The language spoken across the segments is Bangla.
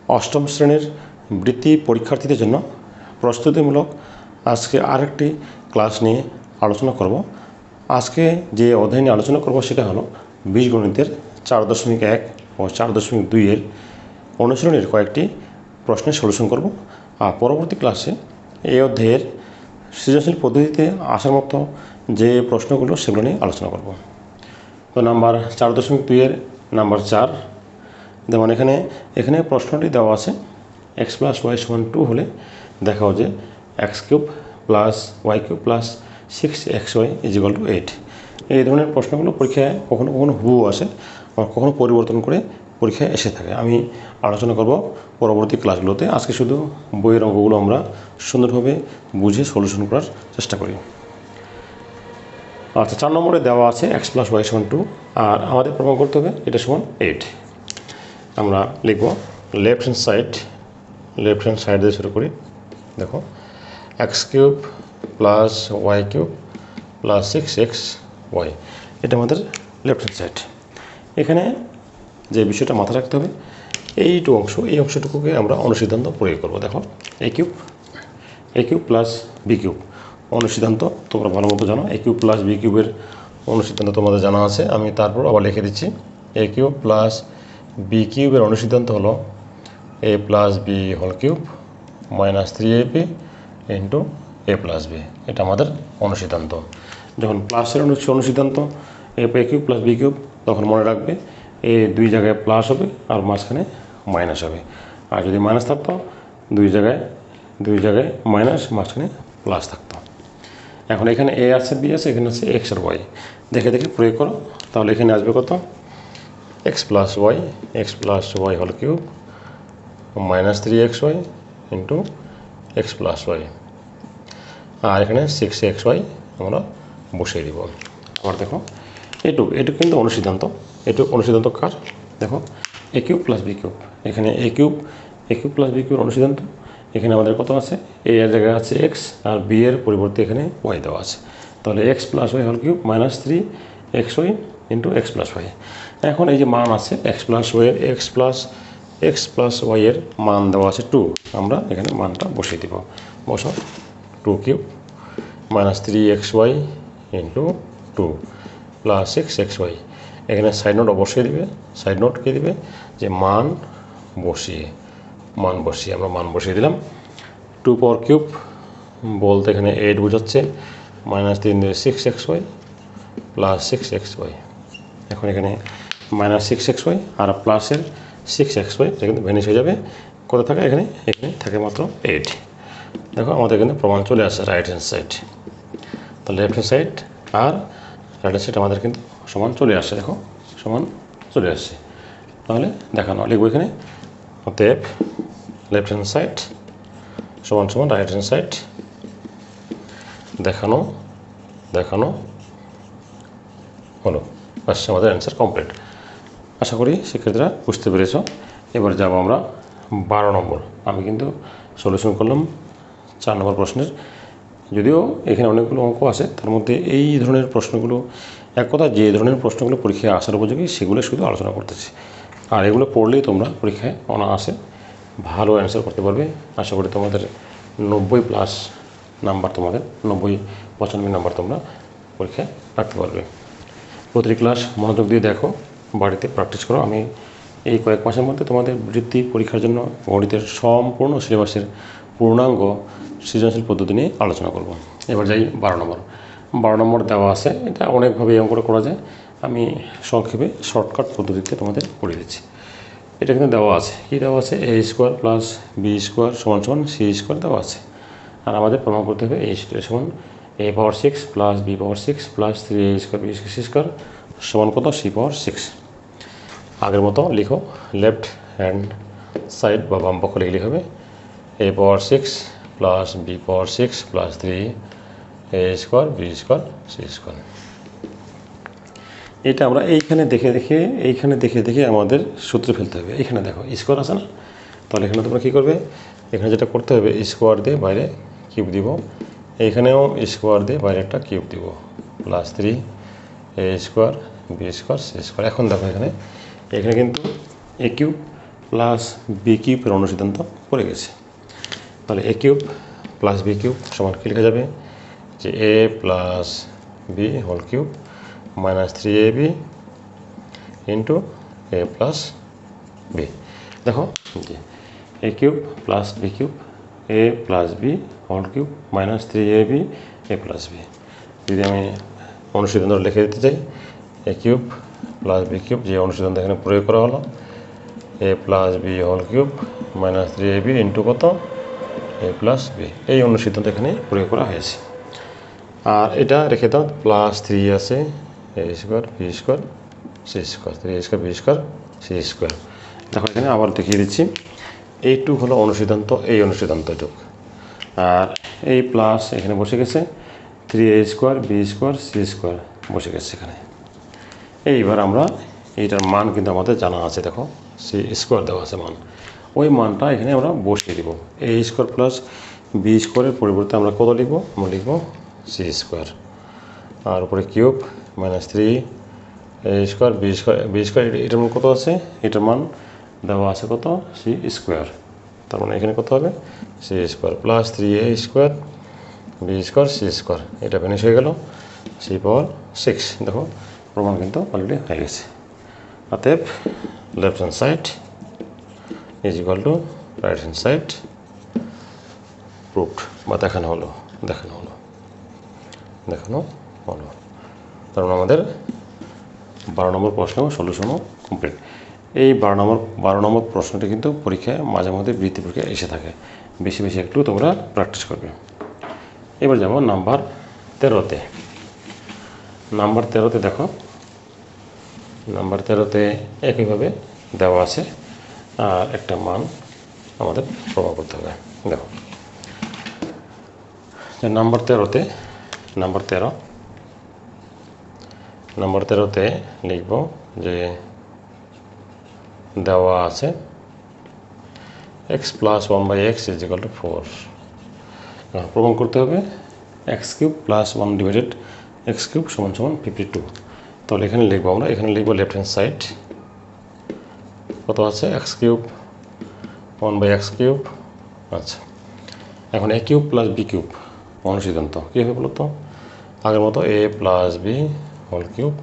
অষ্টম শ্রেণীর বৃত্তি পরীক্ষার্থীদের জন্য প্রস্তুতিমূলক আজকে আরেকটি ক্লাস নিয়ে আলোচনা করব। আজকে যে অধ্যায় নিয়ে আলোচনা করব সেটা হলো বীজগণিতের 4.1 ও 4.2 এর অনুশীলনের কয়েকটি প্রশ্নের সলিউশন করব। আর পরবর্তী ক্লাসে এই অধ্যায়ের সৃজনশীল পদ্ধতিতে আসার মতো যে প্রশ্নগুলো সেগুলো নিয়ে আলোচনা করব। তো নাম্বার 4.2 এর নাম্বার 4, যেমন এখানে প্রশ্নটি দেওয়া আছে x + y = 2 হলে দেখাও যে x³ + y³ + 6xy = 8। এই ধরনের প্রশ্নগুলো পরীক্ষায় কখনো কখনো হুবহু আসে, আর কখনো পরিবর্তন করে পরীক্ষায় এসে থাকে। আমি আলোচনা করব পরবর্তী ক্লাসগুলোতে। আজকে শুধু বইয়ের অঙ্কগুলো আমরা সুন্দরভাবে বুঝে সলিউশন করার চেষ্টা করি। আচ্ছা, 4 নম্বরে দেওয়া আছে x + y = 2, আর আমাদের প্রমাণ করতে হবে এটা সমান 8। আমরা লিখব লেফট হ্যান্ড সাইড দিয়ে শুরু করি। দেখো x³ + y³ + 6xy, এটা আমাদের লেফট হ্যান্ড সাইড। এখানে যে বিষয়টা মাথায় রাখতে হবে, এই অংশটুকুকে আমরা অনুসিদ্ধান্ত প্রয়োগ করব। দেখো a³ + b³ অনুসিদ্ধান্ত তোমরা ভালো মতো জানো। a³ + b³ এর অনুসিদ্ধান্ত তোমাদের জানা আছে, আমি তারপর আবার লিখে দিচ্ছি। a³ + b³ এর অনুসিদ্ধান্ত হলো a + b² - 3ab × a + b। এটা আমাদের অনুসিদ্ধান্ত। যখন প্লাসের অনুসিদ্ধান্ত a³ + b³ তখন মনে রাখবে এই দুই জায়গায় প্লাস হবে আর মাঝখানে মাইনাস হবে। আর যদি মাইনাস থাকতো দুই জায়গায় মাইনাস, মাঝখানে প্লাস থাকতো। এখন এখানে a আছে, b আছে, এখানে আছে x আর y। দেখে প্রয়োগ করো, তাহলে এখানে আসবে কত? x + y - 3xy × x + y, আর এখানে 6xy আমরা বসিয়ে দিব। আবার দেখো এটুক কিন্তু অনুসিদ্ধান্ত। অনুসিদ্ধান্ত কার? দেখো a³ + b³। এখানে a³ + b³ অনুসিদ্ধান্ত। এখানে আমাদের কত আছে? a এর জায়গায় আছে x, আর b এর পরিবর্তে এখানে y দেওয়া আছে। তাহলে x + y - 3xy × x + y। এখন এই যে মান আছে x + y এর মান দেওয়া আছে 2। আমরা এখানে মানটা বসিয়ে দিব। বসাও 2³ - 3xy × 2 + 6xy। এখানে সাইড নোট অবশ্যই দিবে। সাইড নোট কে দিবে? যে মান বসিয়ে আমরা মান বসিয়ে দিলাম। 2³ বলতে এখানে 8 বোঝাচ্ছে, -3 দিয়ে 6xy + 6xy। এখন এখানে -6xy আর প্লাসের 6xy, এটা কিন্তু ভ্যানিশ হয়ে যাবে। কত থাকে এখানে থাকে মাত্র 8। দেখো আমাদের এখানে প্রমাণ চলে আসে রাইট হ্যান্ড সাইড। তো লেফট হ্যান্ড সাইড আর রাইট হ্যান্ড সাইড আমাদের কিন্তু সমান চলে আসে। দেখো সমান চলে আসছে। তাহলে দেখানো লিখবো এখানে, অতএব লেফট হ্যান্ড সাইড সমান রাইট হ্যান্ড সাইড। দেখানো হলো। আসছে আমাদের অ্যান্সার কমপ্লিট। আশা করি শিক্ষার্থীরা বুঝতে পেরেছ। এবার যাব আমরা 12 নম্বর। আমি কিন্তু সলিউশন করলাম 4 নম্বর প্রশ্নের। যদিও এখানে অনেকগুলো অঙ্ক আছে, তার মধ্যে এই ধরনের প্রশ্নগুলো, এক কথা যে ধরনের প্রশ্নগুলো পরীক্ষায় আসার উপযোগী সেগুলো শুধু আলোচনা করতেছি। আর এগুলো পড়লেই তোমরা পরীক্ষায় অনায়াসে ভালো অ্যান্সার করতে পারবে। আশা করি তোমাদের 90+ নাম্বার, তোমাদের 90-95 নাম্বার তোমরা পরীক্ষায় রাখতে পারবে। প্রতিটি ক্লাস মনোযোগ দিয়ে দেখো, বাড়িতে প্র্যাকটিস করো। আমি এই কয়েক মাসের মধ্যে তোমাদের বৃত্তি পরীক্ষার জন্য গণিতের সম্পূর্ণ সিলেবাসের পূর্ণাঙ্গ সৃজনশীল পদ্ধতি নিয়ে আলোচনা করব। এবার যাই 12 নম্বর। 12 নম্বর দেওয়া আছে, এটা অনেকভাবে এই অঙ্কটা করা যায়। আমি সংক্ষেপে শর্টকাট পদ্ধতিতে তোমাদের পড়িয়ে দিচ্ছি। এটা কিন্তু দেওয়া আছে, কি দেওয়া আছে? a² + b² = c² দেওয়া আছে। আর আমাদের প্রমাণ করতে হবে a² সমান a⁴ + b⁴ + 3a² b² সমান কত? c⁴ আগের মতো লিখো, লেফট হ্যান্ড সাইড বা বাম পক্ষ লিখলে হবে a⁴ + b⁴ + 3a² b² c²। এটা আমরা এইখানে দেখে আমাদের সূত্র ফেলতে হবে। এখানে দেখো স্কোয়ার আছে না? তাহলে এখানে তোমরা কী করবে? এখানে যেটা করতে হবে, স্কোয়ার দিয়ে বাইরে কিউব দিব। এইখানেও স্কোয়ার দিয়ে বাইরে একটা কিউব দিব, + 3a² b² c²। এখন দেখো এখানে কিন্তু a³ প্লাস বি কিউবের অনুসিদ্ধান্ত পড়ে গেছে। তাহলে A cube plus B cube সমান কী লেখা যাবে, যে A plus B whole cube minus 3ab into A plus B. দেখো যে A cube plus B cube A plus B whole cube minus 3ab A plus B. যদি আমি অনুসিদ্ধান্ত লিখে দিতে চাই, A cube plus B cube যে অনুসিদ্ধান্ত এখানে প্রয়োগ করা হলো, A plus B whole cube minus 3ab into কত, এ প্লাস বি, এই অনুসিদ্ধান্ত এখানে প্রয়োগ করা হয়েছে। আর এটা রেখে দাও, প্লাস 3 আছে A square B square C square, 3 square B square C square. দেখো এখানে আবার দেখিয়ে দিচ্ছি, এইটুক হলো অনুসিদ্ধান্ত, এই অনুসিদ্ধান্ত এটুক, আর এই প্লাস এখানে বসে গেছে 3a square B square C square বসে গেছে এখানে। এইবার আমরা এইটার মান কিন্তু আমাদের জানা আছে, দেখো সি স্কোয়ার দেওয়া আছে মান, ওই মানটা এখানে আমরা বসিয়ে দিব। এ স্কোয়ার প্লাস বি স্কোয়ারের পরিবর্তে আমরা কত লিখব, আমরা লিখব সি স্কোয়ার, আর উপরে কিউব মাইনাস 3 এ স্কোয়ার বি স্কোয়ার এটার মান কত আছে, এটার মান দেওয়া আছে কত, সি স্কোয়ার, তার মানে এখানে কত হবে C square plus 3a square B square C square, এটা ফিনিশ হয়ে গেল সি পাওয়ার 6। দেখো প্রমাণ কিন্তু অলরেডি হয়ে গেছে। অতএব left hand side is equal to right hand side, proved বা দেখানো হলো। তার মানে আমাদের 12 নম্বর প্রশ্ন সলিউশনও কমপ্লিট। এই 12 নম্বর প্রশ্নটি কিন্তু পরীক্ষায় মাঝে মধ্যে বৃত্তি পরীক্ষায় এসে থাকে, বেশি বেশি একটু তোমরা প্র্যাকটিস করবে। এবার যাব নাম্বার 13তে। নাম্বার 13তে দেখো, নাম্বার 13তে একইভাবে দেওয়া আছে, আর একটা মান আমাদের প্রমাণ করতে হবে। দেখো নাম্বার 13তে লিখব যে দেওয়া আছে x plus 1/x is equal to 4। প্রমাণ করতে হবে x cube plus 1 divided x cube সমান সমান 52। তাহলে এখানে লিখবো আমরা, এখানে লিখবো লেফট হ্যান্ড সাইড কত আছে, এক্স কিউব 1/x কিউব। আচ্ছা, এখন A cube plus B cube অনুসিদ্ধান্ত কী হবে বলো তো, আগের মতো A plus B whole cube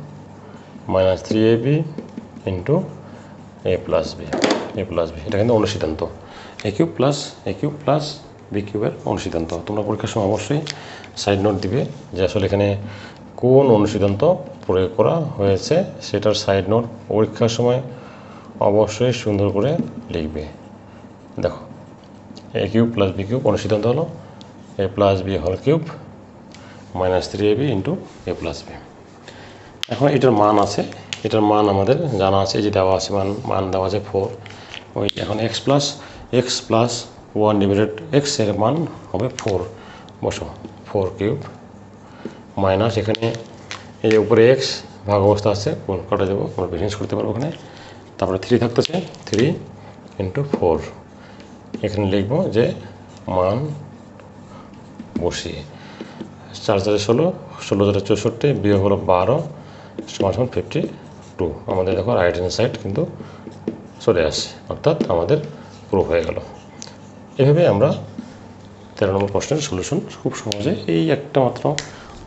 minus 3ab into A plus B, এটা কিন্তু অনুসিদ্ধান্ত, এ কিউব প্লাস বি কিউবের অনুসিদ্ধান্ত। তোমরা পরীক্ষার সময় অবশ্যই সাইড নোট দিবে যে আসলে এখানে কোন অনুসিদ্ধান্ত প্রয়োগ করা হয়েছে, সেটার সাইড নোট পরীক্ষার সময় অবশ্যই সুন্দর করে লিখবে। দেখো A cube plus B cube অনুসিদ্ধান্ত হলো A plus B whole cube minus 3ab into A plus B. এখন এটার মান আছে, এটার মান আমাদের জানা আছে, যে দেওয়া আছে মান দেওয়া আছে 4। ওই এখন এক্স প্লাস 1 ডিভাইডেড এক্স এর মান হবে 4, বসো 4 কিউব মাইনাস এখানে এই যে উপরে এক্স ভাগ অবস্থা আছে, কোন কাটা যাবো আমরা বিজনেস করতে পারবো ওখানে, তারপরে 3 থাকতেছে 3 ইন্টু 4, এখানে লিখবো যে মান বসিয়ে 4 4 16, 16 64 বিয়োগ হলো 12 সমান 52। আমাদের দেখো রাইট হ্যান্ড সাইড কিন্তু চলে আসে, অর্থাৎ আমাদের প্রুফ হয়ে গেল। এভাবে আমরা 13 নম্বর প্রশ্নের সলিউশন খুব সহজে এই একটা মাত্র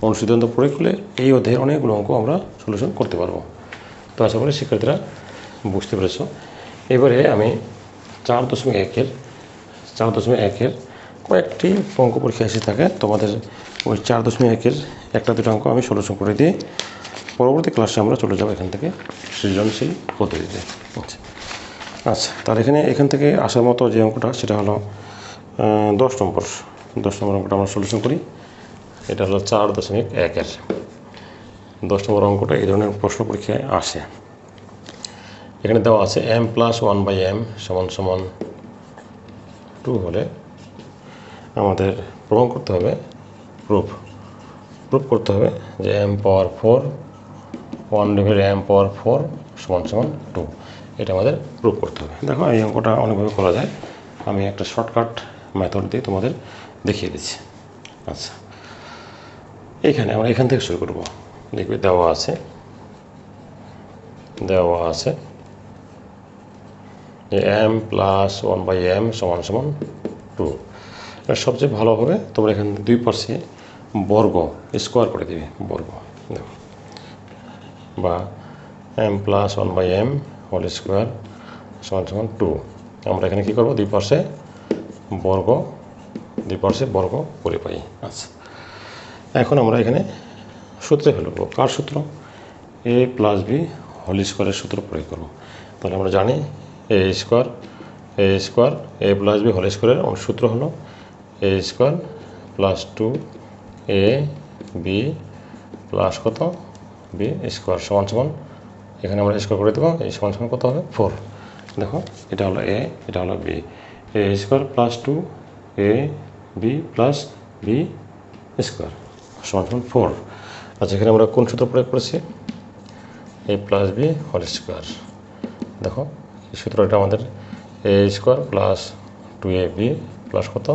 অনুসিদ্ধান্ত প্রয়োগ করলে এই অধ্যায়ের অনেকগুলো অঙ্ক আমরা সলিউশন করতে পারবো। তো আশা করি শিক্ষার্থীরা বুঝতে পেরেছ। এবারে আমি 4.1-এর কয়েকটি অঙ্ক পরীক্ষা এসে থাকে, তোমাদের ওই 4.1-এর একটা দুটো অঙ্ক আমি সলিউশন করে দিয়ে পরবর্তী ক্লাসে আমরা চলে যাবো এখান থেকে সৃজনশীল পদ্ধতিতে। আচ্ছা, তার এখান থেকে আসার মতো যে অঙ্কটা সেটা হলো 10 নম্বর অঙ্কটা আমরা সলিউশন করি। এটা হলো 4.1-এর 10 নম্বর অঙ্কটা। এই ধরনের প্রশ্ন পরীক্ষায় আসে। এখানে দেওয়া আছে m প্লাস 1/m সমান সমান 2 হলে আমাদের প্রমাণ করতে হবে, প্রুফ করতে হবে যে m পাওয়ার 4 1 ডিভাইড m পাওয়ার 4 সমান সমান 2, এটা আমাদের প্রুফ করতে হবে। দেখো এই অঙ্কটা অনেকভাবে করা যায়, আমি একটা শর্টকাট মেথড দিয়ে তোমাদের দেখিয়ে দিচ্ছি। আচ্ছা, এইখানে আমরা এখান থেকে শুরু করব। দেখবে দেওয়া আছে যে এম প্লাস 1/m সমান সমান 2। এটা সবচেয়ে ভালো হবে তোমরা এখানে 2 পাশে বর্গ স্কোয়ার করে দিবে, বর্গ দেখো, বা M plus 1/m whole square সমান সমান 2। আমরা এখানে কী করবো, 2 পাশে বর্গ করে পাই। আচ্ছা, এখন আমরা এখানে সূত্রে ফেলবো। কার সূত্র? এ প্লাস বি হোল স্কোয়ারের সূত্র প্রয়োগ করবো। তাহলে আমরা জানি এ স্কোয়ার এ প্লাস বি হোল স্কোয়ারের সূত্র হলো এ square plus 2 A B plus কত বি স্কোয়ার সমান সমান, এখানে আমরা স্কোয়ার করে দেবো, এই সমান সমান কত হবে 4। দেখো এটা হলো এ, এটা হলো B, A square plus 2 A B plus B square সমান সমান 4। আচ্ছা, এখানে আমরা কোন সূত্র প্রয়োগ করেছি? এ প্লাস বি হোল স্কোয়ার। দেখো এই সূত্রটা আমাদের এ স্কোয়ার প্লাস 2ab প্লাস কত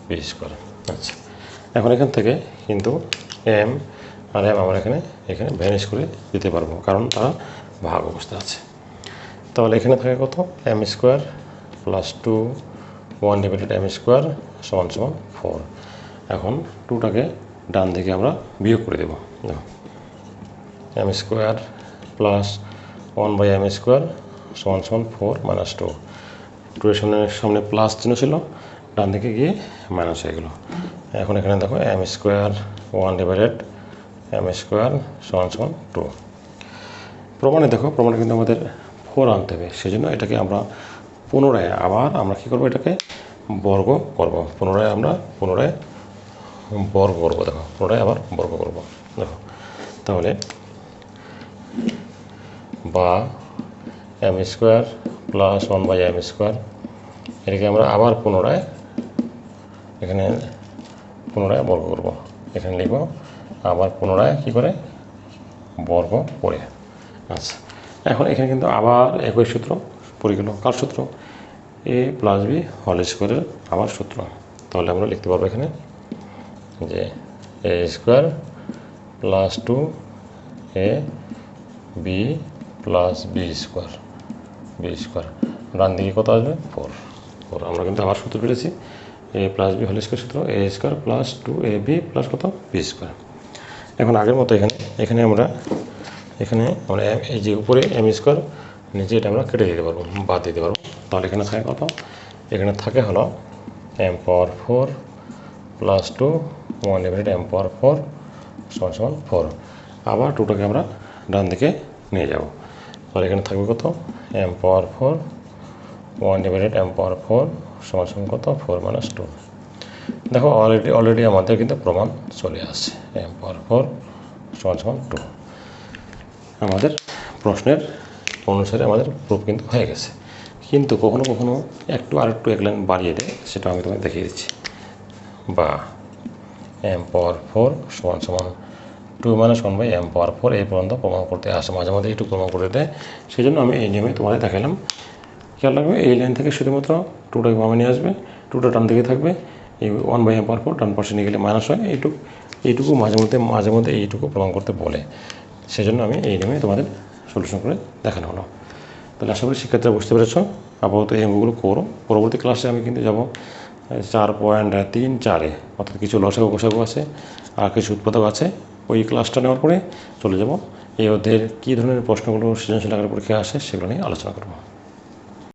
বি স্কোয়ার। আচ্ছা, এখন এখান থেকে কিন্তু এম আর এম আমরা এখানে ভ্যানিশ করে দিতে পারবো, কারণ তারা ভাগ অবস্থা আছে। তাহলে এখানে থাকে কত, M square plus 2 1/m square সমান সমান 4। এখন 2টাকে ডান দিকে আমরা বিয়োগ করে দেবো। দেখো M square plus 1/m square সমান সমান 4 মাইনাস 2। 2 এর সামনে প্লাস চিহ্ন ছিল, ডান দিকে গিয়ে মাইনাস হয়ে গেল। এখন এখানে দেখো এম স্কোয়ার 1/m স্কোয়ার সমান সমান 2। প্রমাণে দেখো, প্রমাণে কিন্তু আমাদের 4 আনতে হবে, সেই জন্য এটাকে আমরা পুনরায় আবার আমরা কী করবো, এটাকে বর্গ করব। পুনরায় বর্গ করবো। দেখো পুনরায় আবার বর্গ করব। দেখো তাহলে বা M square plus 1/m square, এটাকে আমরা আবার পুনরায় বর্গ করব। এখানে লিখব আবার পুনরায় কী করে বর্গ করে। আচ্ছা, এখন এখানে কিন্তু আবার একই সূত্র পড়ে গেল। কার সূত্র? এ প্লাস বি হোল স্কোয়ারের আবার সূত্র। তাহলে আমরা লিখতে পারবো এখানে যে এ square plus 2 A B plus B square ডান দিকে কত আসবে 4। আমরা কিন্তু আবার সূত্র পেরেছি, এ প্লাস বি হোল স্কোয়ার সূত্র এ square plus 2 A B plus কত বি স্কোয়ার। এখন আগের মতো এখানে আমরা এই যে উপরে এম স্কোয়ার, নিচে এটা আমরা কেটে দিতে পারবো, বাদ দিতে পারবো। তাহলে এখানে থাকে কত, এখানে থাকে হলো এম পাওয়ার 4 প্লাস 2 1/m পাওয়ার 4 সমান সমান 4। আবার 2টাকে আমরা ডান দিকে নিয়ে যাব। তাহলে এখানে থাকবে কত, এম পাওয়ার 4 1/m পাওয়ার 4 সমান সমান কত 4 মাইনাস 2। দেখো অলরেডি আমাদের কিন্তু প্রমাণ চলে আসছে, এম পাওয়ার 4 সমান সমান 2। আমাদের প্রশ্নের অনুসারে আমাদের প্রুফ কিন্তু হয়ে গেছে। কিন্তু কখনো কখনো আরেকটু এক লাইন বাড়িয়ে দেয়, সেটা আমি তোমাকে দেখিয়ে দিচ্ছি। বা এম পাওয়ার 4 সমান সমান 2 - 1/m পাওয়ার 4 এই পর্যন্ত প্রমাণ করতে আসে, মাঝে মাঝে একটু প্রমাণ করে দেয়। সেই জন্য আমি এই নিয়মে তোমাদের দেখালাম। খেয়াল রাখবে, এই লাইন থেকে শুধুমাত্র 2টাকে বামে নিয়ে আসবে, 2টা ডান দিকে থাকবে, এই 1/m পাওয়ার 4 ডান পাশে নিয়ে গেলে মাইনাস হয়। এইটুকু মাঝে মধ্যে এইটুকু প্রমাণ করতে বলে, সেই জন্য আমি এই নিয়মে তোমাদের সলিউশন করে দেখানো হলো। তাহলে আশা করি শিক্ষার্থীরা বুঝতে পেরেছ। আপাতত এই অঙ্কগুলো করো। পরবর্তী ক্লাসে আমি কিন্তু যাব 4.34, অর্থাৎ কিছু লসাগু গোসাগু আছে আর কিছু উৎপাদক আছে। ওই ক্লাসটা নেওয়ার পরে চলে যাব এই অধ্যায়ের কী ধরনের প্রশ্নগুলো সৃজনশীল আকারে পরীক্ষায় আসে সেগুলো নিয়ে আলোচনা করব।